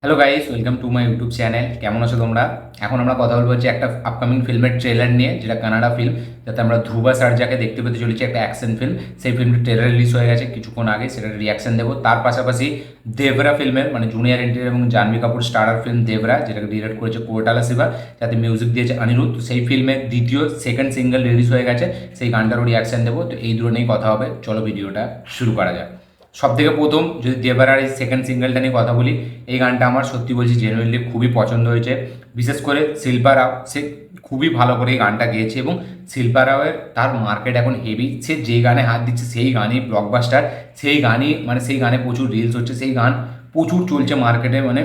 Hello guys, welcome to my YouTube channel. কেমন আছো তোমরা? এখন আমরা কথা বলবো হচ্ছে একটা আপকামিং ফিল্মের ট্রেলার নিয়ে, যেটা কানাডা ফিল্ম, যাতে আমরা ধ্রুবা সার্জাকে দেখতে পেতে চলেছি, একটা অ্যাকশন ফিল্ম। সেই ফিল্মটির ট্রেলার রিলিজ হয়ে গেছে কিছুক্ষণ আগে, সেটার রিয়াকশন দেবো। তার পাশাপাশি দেবরা ফিল্মের মানে জুনিয়র এনটিআর এবং জাহ্নবী কাপুর স্টারার ফিল্ম দেবরা, যেটাকে ডিরেক্ট করেছে কোর্টালা শিবা, যাতে মিউজিক দিয়েছে অনিরুদ্ধ। সেই ফিল্মের সেকেন্ড সিঙ্গেল রিলিজ হয়ে গেছে, সেই গানটারও রিয়াকশন দেবো। তো এই দুটো নিয়েই কথা হবে, চলো ভিডিওটা শুরু করা যাক। সব থেকে প্রথম যদি দেবারার এই সেকেন্ড সিঙ্গেলটা নিয়ে কথা বলি, এই গানটা আমার সত্যি বলছি জেনুইনলি খুবই পছন্দ হয়েছে। বিশেষ করে শিল্পা রাও, সে খুবই ভালো করে এই গানটা গেয়েছে এবং শিল্পা রাওয়ের তার মার্কেট এখন হেভি। সে যে গানে হাত দিচ্ছে সেই গানই ব্লকবাস্টার, সেই গানই মানে সেই গানে প্রচুর রিলস হচ্ছে, সেই গান প্রচুর চলছে মার্কেটে। মানে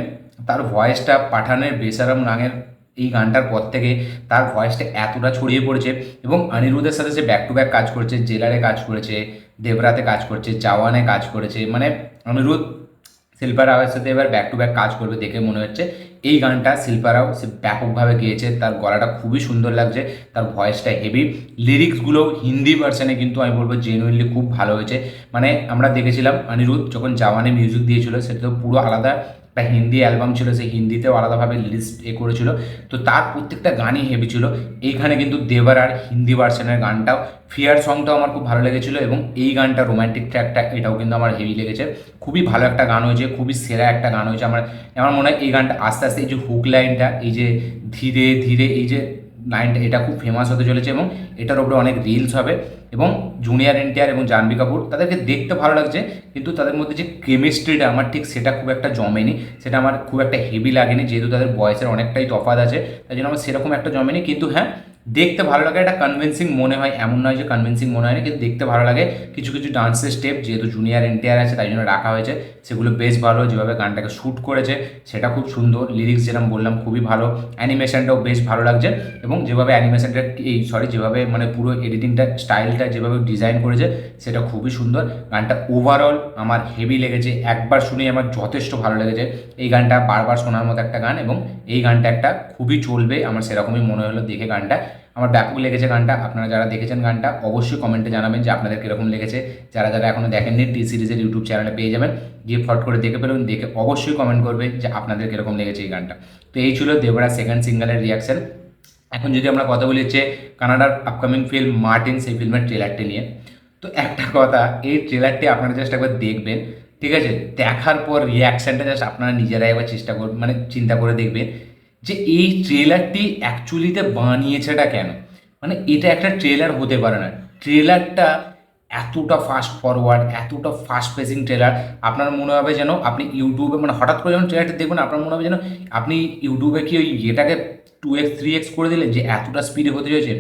তার ভয়েসটা পাঠানের বেসারাম গানের এই গানটার পর থেকে তার ভয়েসটা এতটা ছড়িয়ে পড়েছে। এবং অনিরুদ্ধের সাথে সে ব্যাক টু ব্যাক কাজ করেছে, জেলারে কাজ করেছে, দেবরাতে কাজ করছে, চাওয়ানে কাজ করেছে। মানে অনিরুদ্ধ শিল্পা রাওয়ের সাথে এবার ব্যাক টু ব্যাক কাজ করবে দেখে মনে হচ্ছে। এই গানটা শিল্পা রাও সে ব্যাপকভাবে গেয়েছে, তার গলাটা খুবই সুন্দর লাগছে, তার ভয়েসটা হেভি। লিরিক্সগুলো হিন্দি ভার্সানে কিন্তু আমি বলবো জেনুইনলি খুব ভালো হয়েছে। মানে আমরা দেখেছিলাম অনিরুদ্ধ যখন জাওয়ানে মিউজিক দিয়েছিল, সেটা তো পুরো আলাদা একটা হিন্দি অ্যালবাম ছিল, সেই হিন্দিতেও আলাদাভাবে লিস্ট করেছিল। তো তার প্রত্যেকটা গানই হেভি ছিল। এইখানে কিন্তু দেবরার হিন্দি ভার্সনের গানটাও, ফিয়ার সংটাও আমার খুব ভালো লেগেছিলো। এবং এই গানটা রোম্যান্টিক ট্র্যাকটা, এটাও কিন্তু আমার হেভি লেগেছে। খুবই ভালো একটা গান হয়েছে, খুবই সেরা একটা গান হয়েছে। আমার আমার মনে হয় এই গানটা আস্তে আস্তে, এই যে হুক লাইনটা, এই যে ধীরে ধীরে এই যে লাইনটা, এটা খুব ফেমাস হতে চলেছে এবং এটার উপরে অনেক রিলস হবে। এবং জুনিয়র এনটিআর এবং জাহ্নবী কাপুর, তাদেরকে দেখতে ভালো লাগছে, কিন্তু তাদের মধ্যে যে কেমিস্ট্রিটা আমার ঠিক সেটা খুব একটা জমেনি, সেটা আমার খুব একটা হেভি লাগেনি, যেহেতু তাদের বয়সের অনেকটাই তফাৎ আছে, তাই জন্য আমার সেরকম একটা জমেনি। কিন্তু হ্যাঁ, দেখতে ভালো লাগে, এটা কনভিন্সিং মনে হয়, এমন নয় যে কনভিন্সিং মনে হয় না, কিন্তু দেখতে ভালো লাগে। কিছু কিছু ডান্সের স্টেপ, যেহেতু জুনিয়র এনটিআর আছে তাই জন্য রাখা হয়েছে, সেগুলো বেশ ভালো। যেভাবে গানটাকে শ্যুট করেছে সেটা খুব সুন্দর, লিরিক্স যেরকম বললাম খুবই ভালো, অ্যানিমেশনটাও বেশ ভালো লাগছে। এবং যেভাবে অ্যানিমেশনটা যেভাবে মানে পুরো এডিটিংটা স্টাইলটা যেভাবে ডিজাইন করেছে সেটা খুবই সুন্দর। গানটা ওভারঅল আমার হেভি লেগেছে, একবার শুনেই আমার যথেষ্ট ভালো লেগেছে। এই গানটা বারবার শোনার মতো একটা গান, এবং এই গানটা একটা খুবই চলবে, আমার সেরকমই মনে হলো দেখে গানটা। আমার ব্যাপক লেগেছে গানটা। আপনারা যারা দেখেছেন গানটা অবশ্যই কমেন্টে জানাবেন যে আপনাদের কীরকম লেগেছে। যারা যারা এখনও দেখেননি, টি সিরিজের ইউটিউব চ্যানেলে পেয়ে যাবেন, গিয়ে ফট করে দেখে ফেলুন, দেখে অবশ্যই কমেন্ট করবে যে আপনাদের কীরকম লেগেছে এই গানটা। তো এই ছিল দেবরা সেকেন্ড সিঙ্গেলের রিয়াকশন। এখন যদি আমরা কথা বলি হচ্ছে কানাডার আপকামিং ফিল্ম মার্টিন, সেই ফিল্মের ট্রেলারটি নিয়ে। তো একটা কথা, এই ট্রেলারটি আপনারা জাস্ট একবার দেখবেন, ঠিক আছে? দেখার পর রিয়াকশানটা জাস্ট আপনারা নিজেরাই একবার চেষ্টা করবেন, মানে চিন্তা করে দেখবেন যে এই ট্রেলারটি অ্যাকচুয়ালিতে বানিয়েছেটা কেন। মানে এটা একটা ট্রেলার হতে পারে না। ট্রেলারটা এতটা ফাস্ট ফরওয়ার্ড, এতটা ফাস্ট পেসিং ট্রেলার, আপনার মনে হবে যেন আপনি ইউটিউবে, মানে হঠাৎ করে যখন ট্রেলারটা দেখবেন আপনার মনে হবে যেন আপনি ইউটিউবে কি ওই এটাকে 2x 3x করে দিলেন, যে এতটা স্পিডে হতে চলেছে।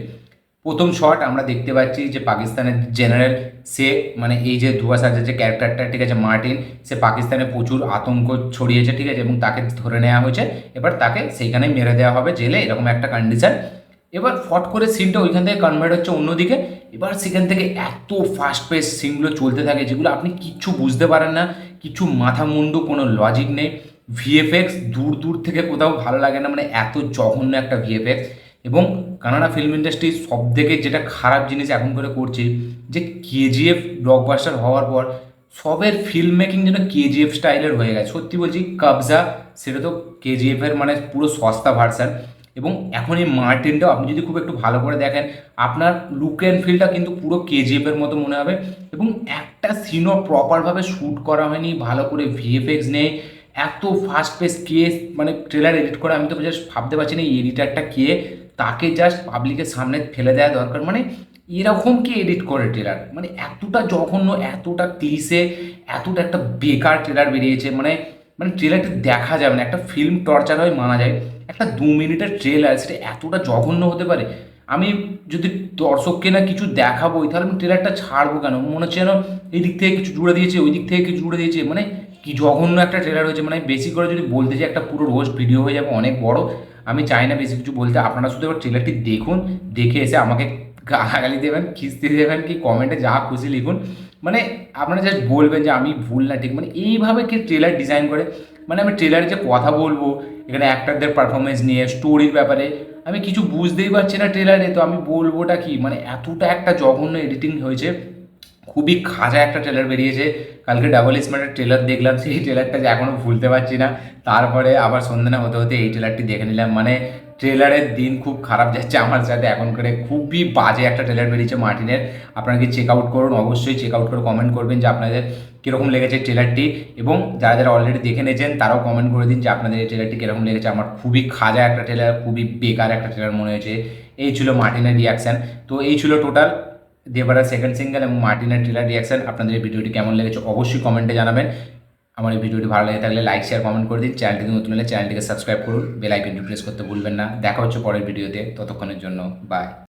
প্রথম শট আমরা দেখতে পাচ্ছি যে পাকিস্তানের জেনারেল, সে মানে এই যে ধুয়া সার্জার যে ক্যারেক্টারটা, ঠিক আছে, মার্টিন, সে পাকিস্তানে প্রচুর আতঙ্ক ছড়িয়েছে, ঠিক আছে, এবং তাকে ধরে নেওয়া হয়েছে। এবার তাকে সেইখানে মেরে দেওয়া হবে জেলে, এরকম একটা কন্ডিশন। এবার ফট করে সিনটা ওইখান থেকে কনভার্ট হচ্ছে অন্যদিকে। এবার সেখান থেকে এত ফাস্ট পেস সিনগুলো চলতে থাকে, যেগুলো আপনি কিচ্ছু বুঝতে পারেন না, কিছু মাথা মুন্ডু, কোনো লজিক নেই। ভিএফএক্স দূর দূর থেকে কোথাও ভালো লাগে না, মানে এত জঘন্য একটা ভিএফএক্স। এবং কানাডা ফিল্ম ইন্ডাস্ট্রি সব থেকে যেটা খারাপ জিনিস এখন করে করছে, যে কেজিএফ ব্লকবাস্টার হওয়ার পর সবের ফিল্ম মেকিং যেন কেজিএফ স্টাইলের হয়ে গেছে। সত্যি বলছি, কবজা সেটা তো কেজিএফের মানে পুরো সস্তা ভার্সান। এবং এখন এই মার্টিনটাও আপনি যদি খুব একটু ভালো করে দেখেন, আপনার লুক অ্যান্ড ফিলটা কিন্তু পুরো কেজিএফের মতো মনে হবে। এবং একটা সিনও প্রপারভাবে শ্যুট করা হয়নি, ভালো করে ভিএফএক্স নেই, এত ফাস্ট পেস কে, মানে ট্রেলার এডিট করে আমি তো জাস্ট ভাবতে পারছি না এই এডিটারটা কে, তাকে জাস্ট পাবলিকের সামনে ফেলে দেওয়া দরকার। মানে এরকম কি এডিট করে ট্রেলার, মানে এতটা জঘন্য, এতটা ক্লিসে, এতটা একটা বেকার ট্রেলার বেরিয়েছে। মানে মানে ট্রেলারটা দেখা যাবে না, একটা ফিল্ম টর্চার হয় মানা যায়, একটা 2 মিনিটের ট্রেলার সেটা এতটা জঘন্য হতে পারে। আমি যদি দর্শককে না কিছু দেখাবোই, তাহলে আমি ট্রেলারটা ছাড়বো কেন? মনে হচ্ছে যেন এই দিক থেকে কিছু জুড়ে দিয়েছে, ওই দিক থেকে কিছু জুড়ে দিয়েছে, মানে কি জঘন্য একটা ট্রেলার হয়েছে। মানে বেশি করে যদি বলতে চাই একটা পুরো রোস্ট ভিডিও হয়ে যাবে অনেক বড়। আমি চাই না বেশি কিছু বলতে, আপনারা শুধু এবার ট্রেলারটি দেখুন, দেখে এসে আমাকে গালাগালি দেবেন, খিস্তি দেবেন, কি কমেন্টে যা খুশি লিখুন। মানে আপনারা জাস্ট বলবেন যে আমি ভুল না ঠিক, মানে এইভাবে কি ট্রেলার ডিজাইন করে। মানে আমি ট্রেলারে যে কথা বলবো এখানে অ্যাক্টারদের পারফরমেন্স নিয়ে, স্টোরির ব্যাপারে, আমি কিছু বুঝতেই পারছি না ট্রেলারে, তো আমি বলবোটা কি? মানে এতটা একটা জঘন্য এডিটিং হয়েছে, খুবই খাজা একটা ট্রেলার বেরিয়েছে। কালকে ডাবল স্মার্টের ট্রেলার দেখলাম, সেই ট্রেলারটা যে এখনও ভুলতে পারছি না। তারপরে আবার সন্ধ্যা হতে হতে এই ট্রেলারটি দেখে নিলাম। মানে ট্রেলারের দিন খুব খারাপ যাচ্ছে আমার সাথে এখন করে। খুবই বাজে একটা ট্রেলার বেরিয়েছে মার্টিনের। আপনারা কি চেক আউট করুন, অবশ্যই চেক আউট করে কমেন্ট করবেন যে আপনাদের কীরকম লেগেছে ট্রেলারটি, এবং যারা যারা অলরেডি দেখে নিয়েছেন তারাও কমেন্ট করে দিন যে আপনাদের এই ট্রেলারটি কীরকম লেগেছে। আমার খুবই খাজা একটা ট্রেলার, খুবই বেকার একটা ট্রেলার মনে হয়েছে। এই ছিল মার্টিনের রিয়াকশান। তো এই ছিল টোটাল দেবরাজ সেকেন্ড সিঙ্গেল এবং মার্টিনের ট্রেলার রিয়াকশান। আপনাদের এই ভিডিওটি কেমন লেগেছে অবশ্যই কমেন্টে জানাবেন। আমার এই ভিডিওটি ভালো লেগে থাকলে লাইক শেয়ার কমেন্ট করে দিন। চ্যানেলটিকে নতুন হলে চ্যানেলটিকে সাবস্ক্রাইব করুন, বেল আইকনটি প্রেস করতে ভুলবেন না। দেখা হচ্ছে পরের ভিডিওতে, ততক্ষণের জন্য বাই।